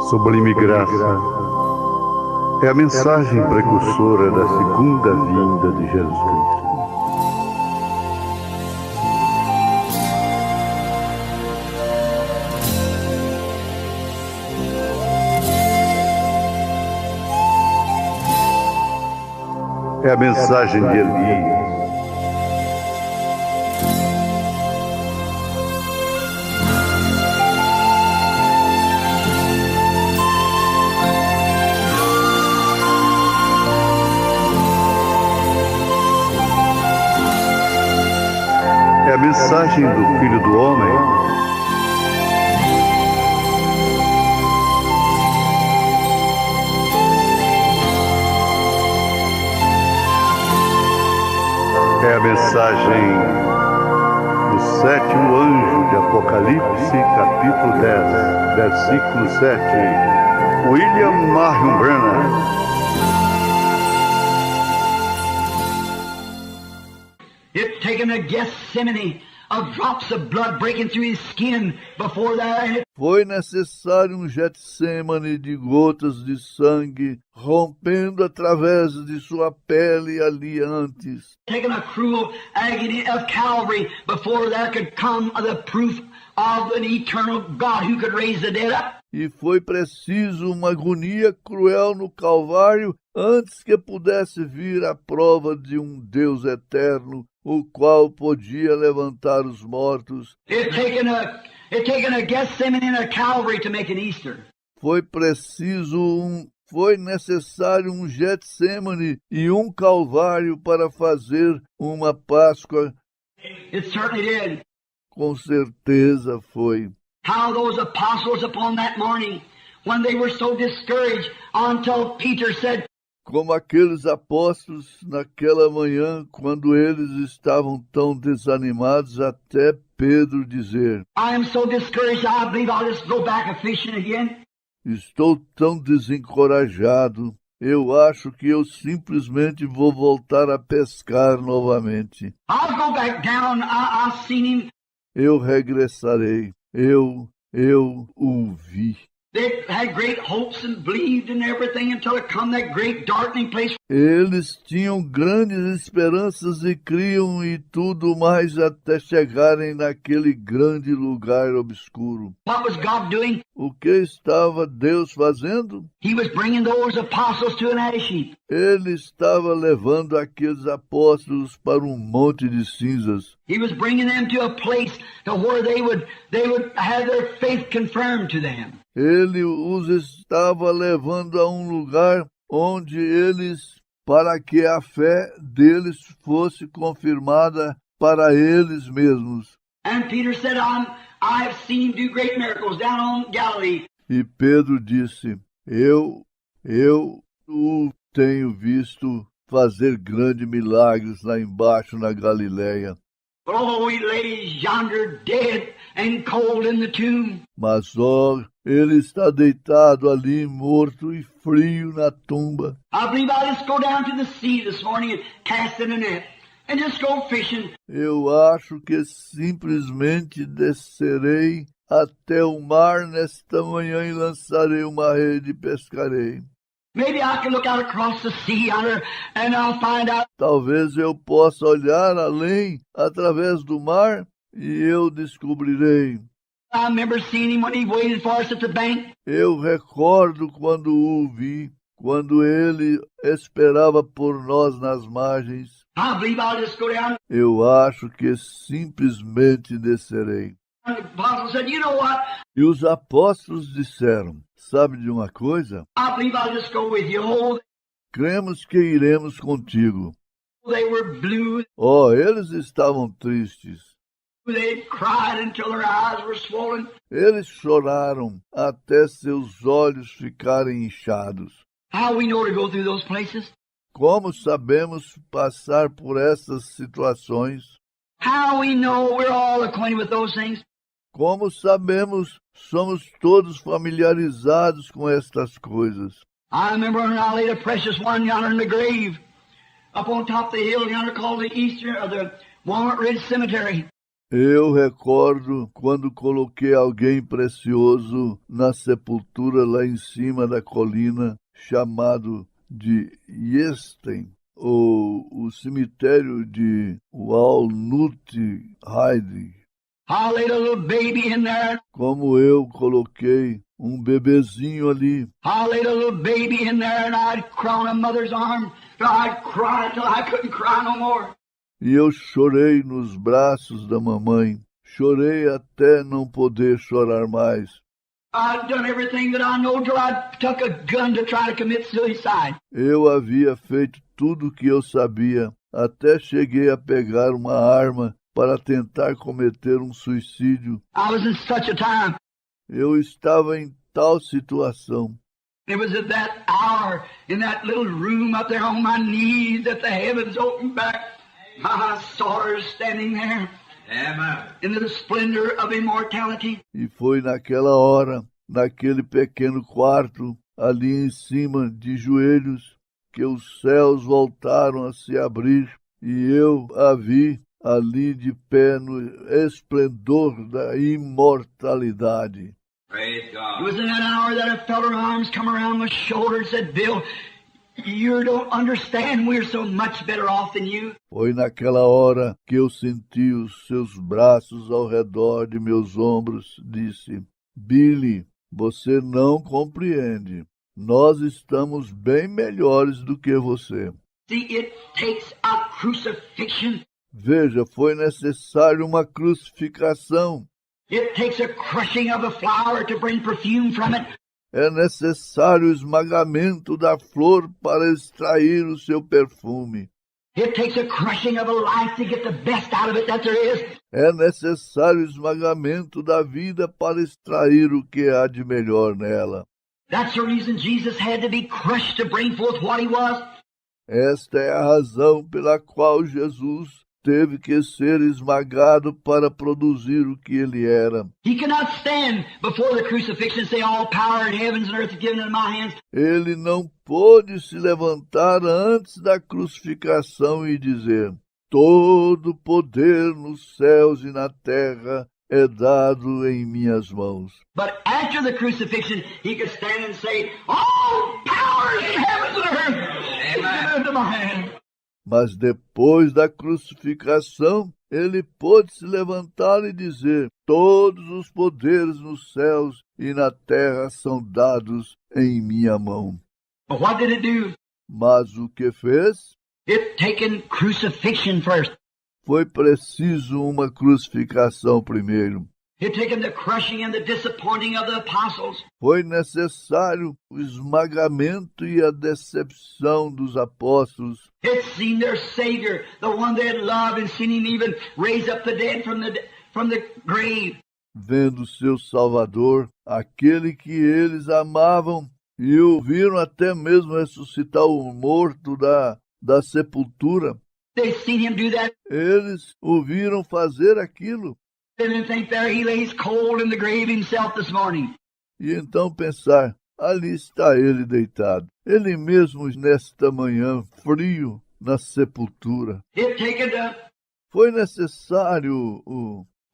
Sublime graça é a mensagem precursora da segunda vinda de Jesus Cristo. É a mensagem de Elias. É a mensagem do Filho do Homem. É a mensagem do sétimo anjo de Apocalipse, capítulo 10, versículo 7. William Marion Branham. It taken a Gethsemane of drops of blood breaking through his skin before that. Foi necessário Getsêmane de gotas de sangue rompendo através de sua pele ali antes. Taking a cruel agony of Calvary before there could come the proof of an eternal God who could raise the dead up. E foi preciso uma agonia cruel no Calvário antes que pudesse vir a prova de um Deus eterno, o qual podia levantar os mortos. It taken a Gethsemane and a Calvary to make an Easter. Foi necessário um Getsêmane e um Calvário para fazer uma Páscoa. It certainly did. Com certeza foi. How those apostles upon that morning, when they were so discouraged, until Peter said, como aqueles apóstolos naquela manhã, quando eles estavam tão desanimados, até Pedro dizer: I am so discouraged, I believe I'll just go back a fishing again. Estou tão desencorajado, eu acho que eu simplesmente vou voltar a pescar novamente. I'll go back down, I've seen him. Eu regressarei, eu o vi. They had great hopes and believed in everything until it come that great darkening place. Eles tinham grandes esperanças e criam e tudo mais até chegarem naquele grande lugar obscuro. What was God doing? O que estava Deus fazendo? He was bringing those apostles to an ash heap. Ele estava levando aqueles apóstolos para um monte de cinzas. He was bringing them to a place to where they would have their faith confirmed to them. Ele os estava levando a um lugar onde para que a fé deles fosse confirmada para eles mesmos. And Peter said, I have seen him do great miracles down on Galilee. E Pedro disse, eu o tenho visto fazer grandes milagres lá embaixo na Galileia. Oh, he lays yonder dead and cold in the tomb. Mas, ele está deitado ali, morto e frio na tumba. I believe I'll just go down to the sea this morning and cast in a net and just go fishing. Eu acho que simplesmente descerei até o mar nesta manhã e lançarei uma rede e pescarei. Maybe I can look out across the sea yonder and I'll find out. Talvez eu possa olhar além, através do mar, e eu descobrirei. I remember seeing him when he waited for us at the bank. Eu recordo quando o vi, quando ele esperava por nós nas margens. I believe I'll just go down. Eu acho que simplesmente descerei. And the apostle said, you know what? E os apóstolos disseram, sabe de uma coisa? I believe I'll just go with you. Oh, Cremos que iremos contigo. they were blue. Eles estavam tristes. They cried until their eyes were swollen. Eles choraram até seus olhos ficarem inchados. How we know to go through those places? Como sabemos passar por essas situações? How we know we're all acquainted with those things? Como sabemos, somos todos familiarizados com estas coisas. I remember when I laid a precious one yonder in the grave, up on top of the hill yonder called the Eastern or the Walnut Ridge Cemetery. Eu recordo quando coloquei alguém precioso na sepultura lá em cima da colina, chamado de Yesten, ou o cemitério de Walnut-Heide. I laid a little baby in there. Como eu coloquei um bebezinho ali. I laid a little baby in there and I'd cry on a mother's arm. I'd cry till I couldn't cry no more. E eu chorei nos braços da mamãe. Chorei até não poder chorar mais. I'd done everything that I know till I took a gun to try to commit suicide. Eu havia feito tudo o que eu sabia. Até cheguei a pegar uma arma para tentar cometer um suicídio. I was in such a time. Eu estava em tal situação. It was at that hour, in that little room up there on my knees, that the heavens opened back. I saw her standing there. Amen. In the splendor of immortality. E foi naquela hora, naquele pequeno quarto, ali em cima, de joelhos, que os céus voltaram a se abrir, e eu a vi ali de pé no esplendor da imortalidade. Praise God. It was in that hour that I felt her arms come around my shoulder and said, Bill, you don't understand, we're so much better off than you. Foi naquela hora que eu senti os seus braços ao redor de meus ombros. Disse, Billy, você não compreende. Nós estamos bem melhores do que você. See, it takes a crucifixion. Veja, foi necessário uma crucificação. It takes a crushing of a flower to bring perfume from it. É necessário o esmagamento da flor para extrair o seu perfume. It takes a crushing of a life to get the best out of it that there is. É necessário o esmagamento da vida para extrair o que há de melhor nela. That's the reason Jesus had to be crushed to bring forth what he was. Esta é a razão pela qual Jesus teve que ser esmagado para produzir o que ele era. He cannot stand before the crucifixion and say, all power in heavens and earth is given in my hands. Ele não pôde se levantar antes da crucificação e dizer, todo poder nos céus e na terra é dado em minhas mãos. But after the crucifixion, he could stand and say, all power in heavens and earth is given into my hands. Mas depois da crucificação, ele pôde se levantar e dizer, todos os poderes nos céus e na terra são dados em minha mão. But what did it do? Mas o que fez? It taken crucifixion first. Foi preciso uma crucificação primeiro. It taken the crushing and the disappointing of the apostles. Foi necessário o esmagamento e a decepção dos apóstolos. It seen their Savior, the one they had loved, and seen him even raise up the dead from the grave. Vendo seu Salvador, aquele que eles amavam, e o viram até mesmo ressuscitar o morto da sepultura. They seen him do that. Eles o viram fazer aquilo. And then think there he lays cold in the grave himself this morning. E então pensar, ali está ele deitado. Ele mesmo nesta manhã, frio, na sepultura. It taken Foi necessário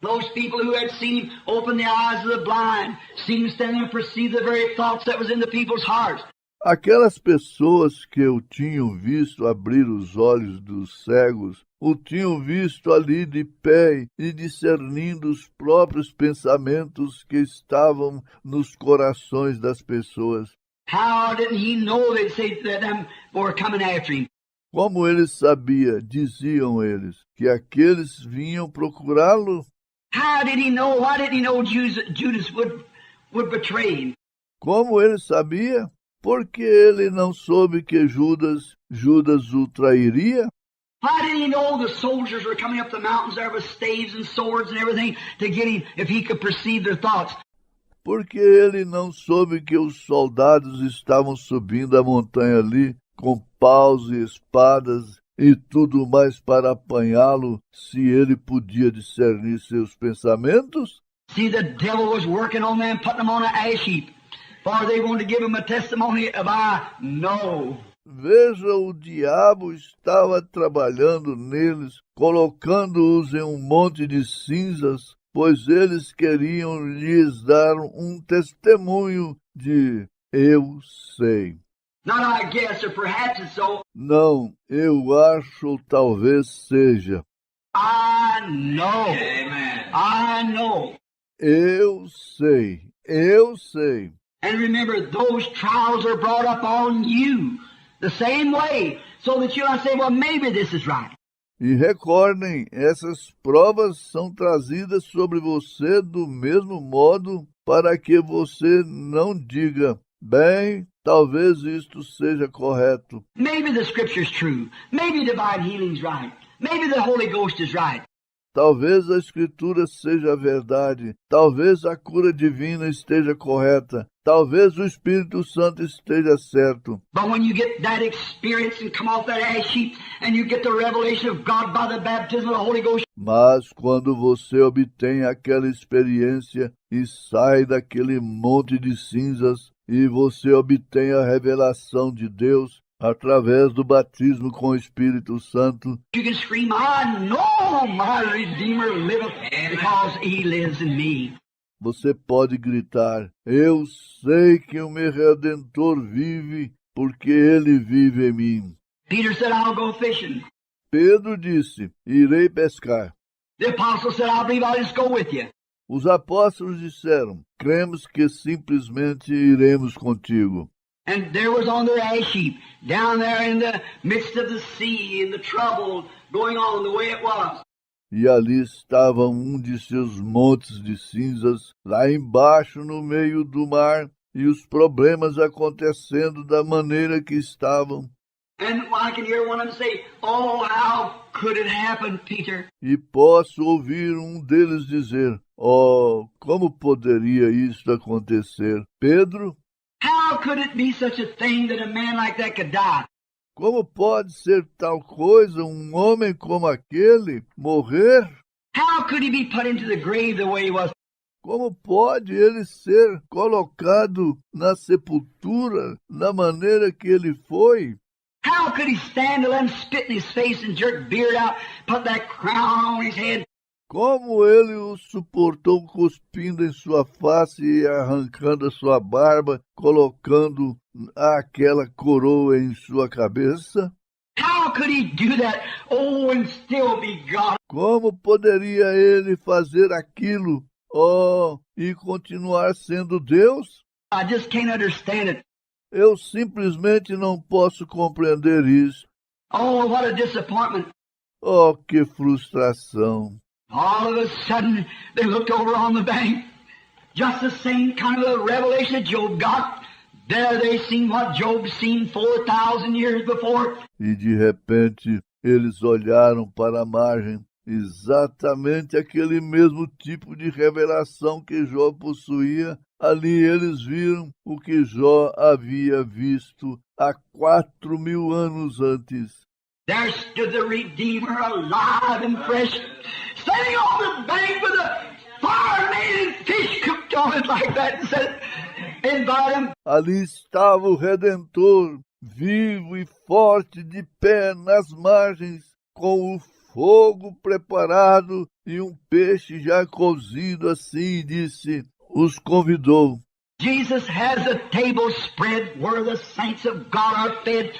those people who had seen him open the eyes of the blind, seen him stand and perceive the very thoughts that was in the people's hearts. aquelas pessoas que o tinham visto abrir os olhos dos cegos, o tinham visto ali de pé e discernindo os próprios pensamentos que estavam nos corações das pessoas. How didn't he know they'd say that them were coming after him? Como ele sabia, diziam eles, que aqueles vinham procurá-lo? How did he know? Why did he know Judas would betray him? Como ele sabia? Porque ele não soube que Judas o trairia? Why did he know the soldiers were coming up the mountains there with staves and swords and everything to get him if he could perceive their thoughts? Porque ele não soube que os soldados estavam subindo a montanha ali com paus e espadas e tudo mais para apanhá-lo, se ele podia discernir seus pensamentos? See, the devil was working on them, putting them on an ash heap, for they wanted to give him a testimony of I know. Veja, o diabo estava trabalhando neles, colocando-os em um monte de cinzas, pois eles queriam lhes dar um testemunho de eu sei. Not I guess, or perhaps it's so. Não, eu acho ou talvez seja. I know. Amen. I know. Eu sei, eu sei. And remember, those trials are brought up on you the same way, so that you'll not say, well, maybe this is right. E recordem, essas provas são trazidas sobre você do mesmo modo para que você não diga, bem, talvez isto seja correto. Maybe the Scripture's true. Maybe divine healing's right. Maybe the Holy Ghost is right. Talvez a Escritura seja a verdade. Talvez a cura divina esteja correta. Talvez o Espírito Santo esteja certo. But when you get that experience and come off that ash heap and you get the revelation of God by the baptism of the Holy Ghost. Mas quando você obtém aquela experiência e sai daquele monte de cinzas e você obtém a revelação de Deus através do batismo com o Espírito Santo, You can scream, I know my Redeemer liveth because he lives in me. você pode gritar, eu sei que o meu Redentor vive, porque ele vive em mim. Peter said, I'll go fishing. Pedro disse, irei pescar. The apostle said, I believe I'll just go with you. Os apóstolos disseram, cremos que simplesmente iremos contigo. And there was on their ash heap, down there in the midst of the sea, in the trouble going on the way it was. E ali estava um de seus montes de cinzas, lá embaixo no meio do mar, e os problemas acontecendo da maneira que estavam. And I can hear one of them say, oh, how could it happen, Peter? E posso ouvir um deles dizer, oh, como poderia isso acontecer? Pedro, How could it be such a thing that a man like that could die? como pode ser tal coisa, um homem como aquele, morrer? How could he be put into the grave the way he was? Como pode ele ser colocado na sepultura da maneira que ele foi? How could he stand and let him spit in his face and jerk beard out, put that crown on his head? Como ele o suportou cuspindo em sua face e arrancando a sua barba, colocando aquela coroa em sua cabeça? How could he do that, oh, and still be God? Como poderia ele fazer aquilo, oh, e continuar sendo Deus? I just can't understand it. Eu simplesmente não posso compreender isso. Oh, what a disappointment. Oh, que frustração! All of a sudden, they looked over on the bank. Just the same kind of a revelation that Job got. There they seen what Job seen 4,000 years before. E de repente, eles olharam para a margem, exatamente aquele mesmo tipo de revelação que Jó possuía. Ali eles viram o que Jó havia visto há 4.000 anos antes. There stood the Redeemer alive and fresh, standing on the bank with a fire-made fish cooked on it like that and said, invite him. Ali estava o Redentor, vivo e forte, de pé nas margens, com o fogo preparado e um peixe já cozido assim, e disse, os convidou. Jesus has a table spread where the saints of God are fed.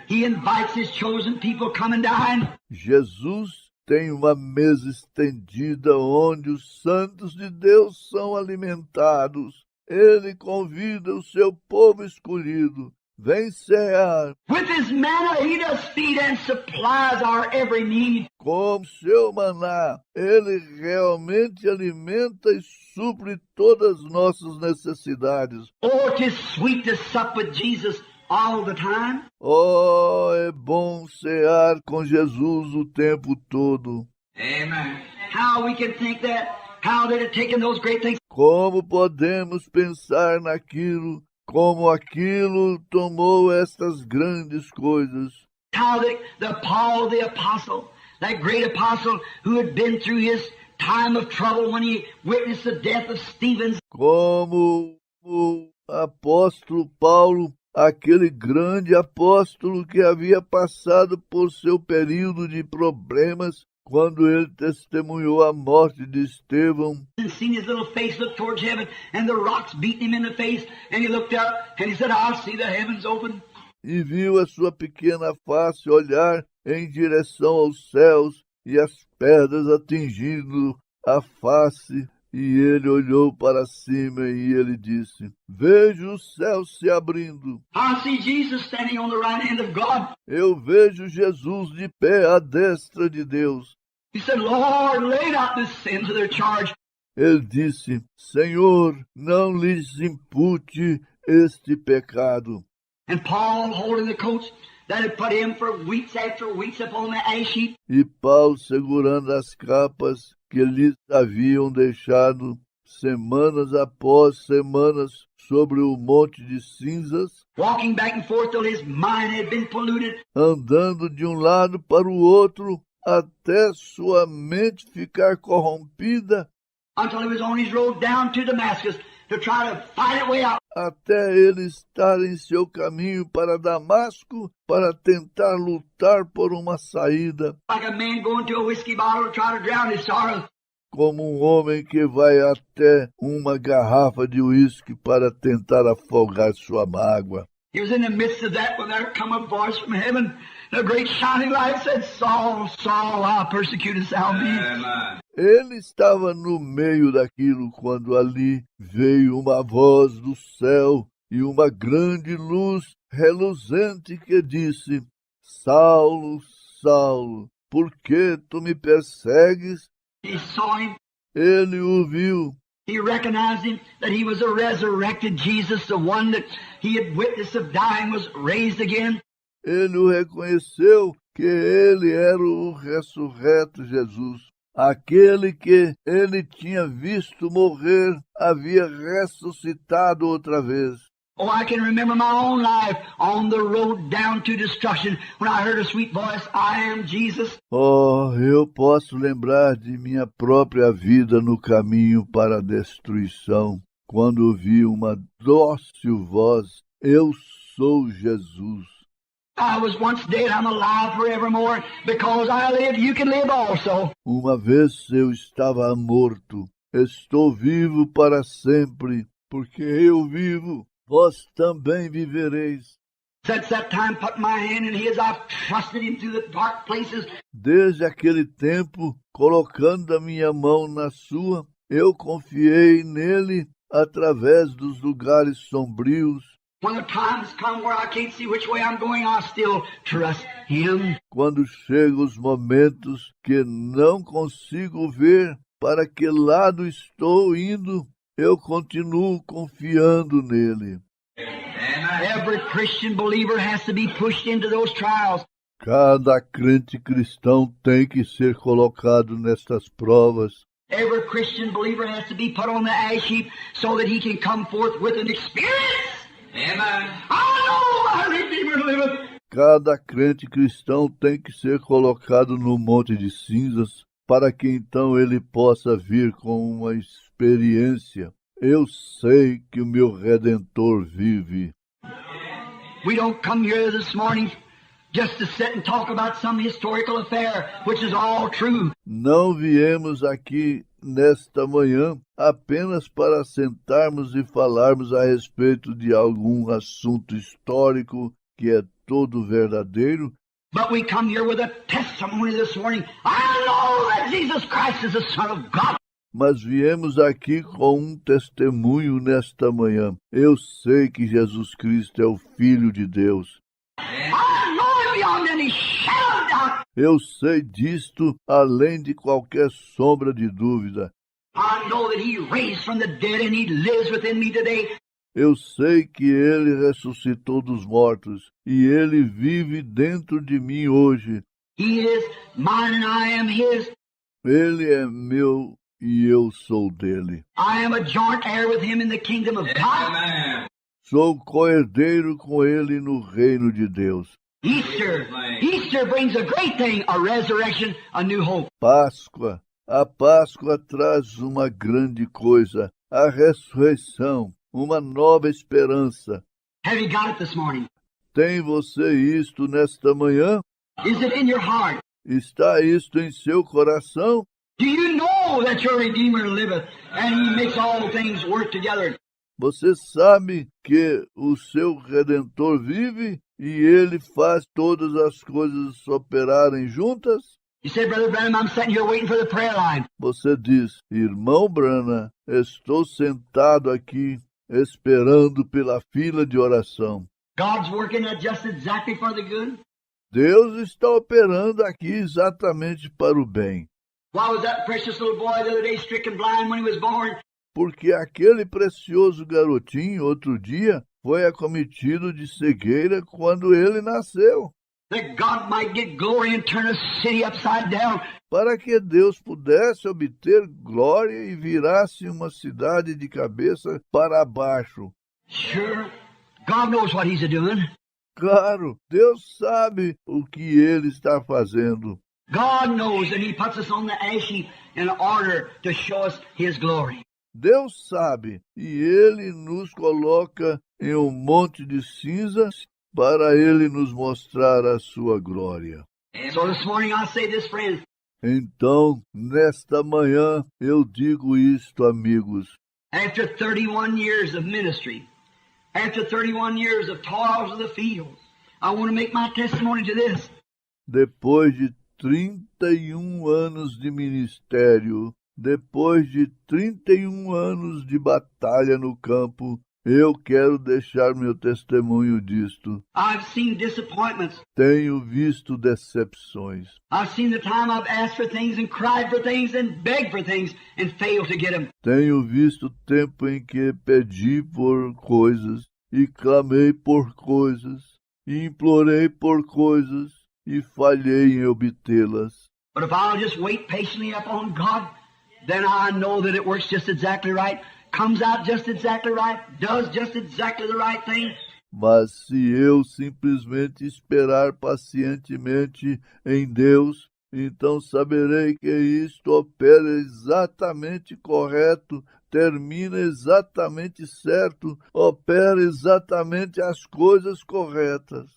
He invites his chosen people come and dine. Jesus tem uma mesa estendida onde os santos de Deus são alimentados. Ele convida o seu povo escolhido. Vem cear. With his manna he does feed and supplies our every need. Com seu maná, ele realmente alimenta e supre todas as nossas necessidades. Oh, 'tis sweet to sup with Jesus all the time. Oh, é bom cear com Jesus o tempo todo. Amen. How we can think that? How that it taken those great things? Como podemos pensar naquilo, como aquilo tomou estas grandes coisas? How that the Paul the apostle, that great apostle who had been through his time of trouble when he witnessed the death of Stephen. Como o apóstolo Paulo, aquele grande apóstolo que havia passado por seu período de problemas quando ele testemunhou a morte de Estevão. And seen his little face look towards heaven, and the rocks beating him in the face, and he looked up, and he said, I'll see the heavens open. E viu a sua pequena face olhar em direção aos céus e as pedras atingindo a face. E ele olhou para cima e ele disse, vejo os céus se abrindo. I see Jesus standing on the right hand of God. Eu vejo Jesus de pé à destra de Deus. He said, Lord, lay not this sin to their charge. Ele disse, Senhor, não lhes impute este pecado. And Paul, holding the coats that had put him for weeks after weeks upon the ash heap, E Paulo segurando as capas que lhes haviam deixado semanas após semanas sobre o monte de cinzas, walking back and forth till his mind had been polluted, andando de um lado para o outro até sua mente ficar corrompida, until he was on his road down to Damascus to try to fight a way out. até ele estar em seu caminho para Damasco para tentar lutar por uma saída, Like a man going to a whiskey bottle to try to drown his sorrows. como um homem que vai até uma garrafa de uísque para tentar afogar sua mágoa. He was in the midst of that when there come a voice from heaven. A great shining light said, Saul, Saul, why persecutest thou me? Ele estava no meio daquilo quando ali veio uma voz do céu e uma grande luz reluzente que disse, Saulo, Saulo, por que tu me persegues? He saw him. Ele o viu. He recognized him, that he was a resurrected Jesus, the one that he had witnessed of dying was raised again. Ele o reconheceu que ele era o ressurreto Jesus. Aquele que ele tinha visto morrer havia ressuscitado outra vez. Oh, I can remember my own life on the road down to destruction when I heard a sweet voice, I am Jesus. Oh, eu posso lembrar de minha própria vida no caminho para a destruição, quando ouvi uma dócil voz, eu sou Jesus. I was once dead, I'm alive forevermore. Because I live, you can live also. Uma vez eu estava morto, estou vivo para sempre, porque eu vivo, vós também vivereis. Since that time, put my hand in his, I've trusted him through the dark places. Desde aquele tempo, colocando a minha mão na sua, eu confiei nele através dos lugares sombrios. When the times come where I can't see which way I'm going, I still trust him. Quando chegam os momentos que não consigo ver para que lado estou indo, eu continuo confiando nele. Every Christian believer has to be pushed into those trials. Cada crente cristão tem que ser colocado nestas provas. Every Christian believer has to be put on the ash heap so that he can come forth with an experience. Amen. I know my Redeemer liveth. Cada crente cristão tem que ser colocado no monte de cinzas para que então ele possa vir com uma experiência. Eu sei que o meu Redentor vive. We don't come here this morning just to sit and talk about some historical affair, which is all true. Não viemos aqui nesta manhã apenas para sentarmos e falarmos a respeito de algum assunto histórico que é todo verdadeiro, But we come here with a testimony this morning. I know that Jesus Christ is the Son of God. mas viemos aqui com um testemunho nesta manhã. Eu sei que Jesus Cristo é o Filho de Deus. I know it beyond any shadow of doubt. Eu sei disto além de qualquer sombra de dúvida. I know that he raised from the dead and he lives within me today. Eu sei que ele ressuscitou dos mortos e ele vive dentro de mim hoje. He is mine and I am his. Ele é meu e eu sou dele. I am a joint heir with him in the kingdom of God. Sou co-herdeiro com ele no reino de Deus. Easter brings a great thing, a resurrection, a new hope. Páscoa. A Páscoa traz uma grande coisa, a ressurreição, uma nova esperança. Have you got it this morning? Tem você isto nesta manhã? Is it in your heart? Está isto em seu coração? Do you know that your Redeemer liveth, and He makes all things work together? Você sabe que o seu Redentor vive e ele faz todas as coisas operarem juntas? You say, Brother Branham, I'm sitting here waiting for the prayer line. Você diz, irmão Branham, estou sentado aqui esperando pela fila de oração. God's working it just exactly for the good. Deus está operando aqui exatamente para o bem. Why was that precious little boy the other day stricken blind when he was born? Porque aquele precioso garotinho, outro dia, foi acometido de cegueira quando ele nasceu. That God might get glory and turn a city upside down. Para que Deus pudesse obter glória e virasse uma cidade de cabeça para baixo. Sure, God knows what He's doing. Claro, Deus sabe o que Ele está fazendo. God knows, and He puts us on the ash heap in order to show us His glory. Deus sabe, e Ele nos coloca em um monte de cinzas para Ele nos mostrar a sua glória. So this morning I say this, friends. Então, nesta manhã, eu digo isto, amigos. After 31 years of ministry, after 31 years of toils of the fields, I want to make my testimony to this. Depois de 31 anos de ministério, depois de 31 anos de batalha no campo, eu quero deixar meu testemunho disto. I've seen disappointments. Tenho visto decepções. I've seen the time I've asked for things and cried for things and begged for things and failed to get them. Tenho visto tempo em que pedi por coisas e clamei por coisas e implorei por coisas e falhei em obtê-las. But if I'll just wait patiently upon God, then I know that it works just exactly right, comes out just exactly right, does just exactly the right thing. Mas se eu simplesmente esperar pacientemente em Deus, então saberei que isto opera exatamente correto, termina exatamente certo, opera exatamente as coisas corretas.